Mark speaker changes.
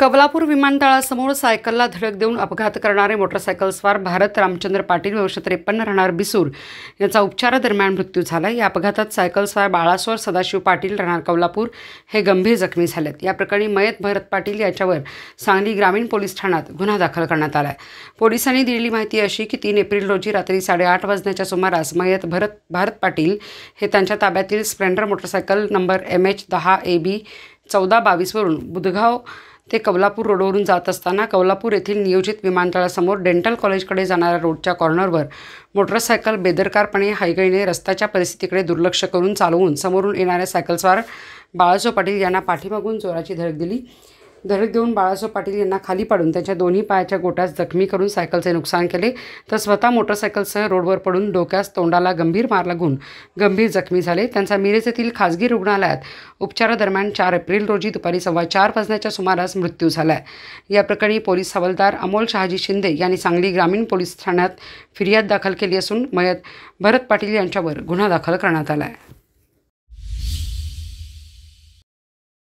Speaker 1: कबलापूर विमानतळासमोर सायकलला धडक देऊन अपघात करणारे मोटरसायकलस्वार भारत रामचंद्र पाटील वर्ष 53 राहणार बिसूर यांचा उपचारादरम्यान मृत्यू झाला। या अपघातात सायकलस्वार बाळास्वर सदाशिव पाटील राहणार कबलापूर हे गंभीर जखमी झालेत। या प्रकरणी मयत भरत पाटील याच्यावर सांगली ग्रामीण पोलीस ठाण्यात गुन्हा दाखल करण्यात आला आहे। पोलिसांनी दिलेली माहिती अशी की 3 एप्रिल रोजी रात्री 8:30 वाजण्याच्या सुमारास मयत भारत पाटील हे त्यांच्या ताब्यातील स्प्लेंडर मोटरसायकल नंबर MH10AB 1422 वरून बुधगाव ते कबलापूर रोडवरून जात असताना कबलापूर येथील नियोजित विमानतळासमोर डेंटल कॉलेजकडे जाणाऱ्या रोडच्या कॉर्नरवर मोटरसायकल बेदरकारपणे हायगईने रस्त्याच्या परिस्थितीकडे दुर्लक्ष करून चालवून समोरून येणाऱ्या सायकलस्वार बाळासाहेब पाटील यांना पाठीमागून जोराची धडक दिली। धडक देऊन बाळासाहेब पाटील यांना खाली पाडून त्यांच्या दोन्ही पायाच्या गोट्यास जखमी करून सायकलचे नुकसान केले, तर स्वतः मोटरसायकलसह रोडवर पडून डोक्यास तोंडाला गंभीर मार लागून गंभीर जखमी झाले। त्यांचा मिरज येथील खासगी रुग्णालयात उपचारादरम्यान 4 एप्रिल रोजी दुपारी 4:15 वाजण्याच्या सुमारास मृत्यू झाला आहे। या प्रकरणी पोलीस हवालदार अमोल शहाजी शिंदे यांनी सांगली ग्रामीण पोलीस ठाण्यात फिर्याद दाखल केली असून मयत भरत पाटील यांच्यावर गुन्हा दाखल करण्यात आला आहे।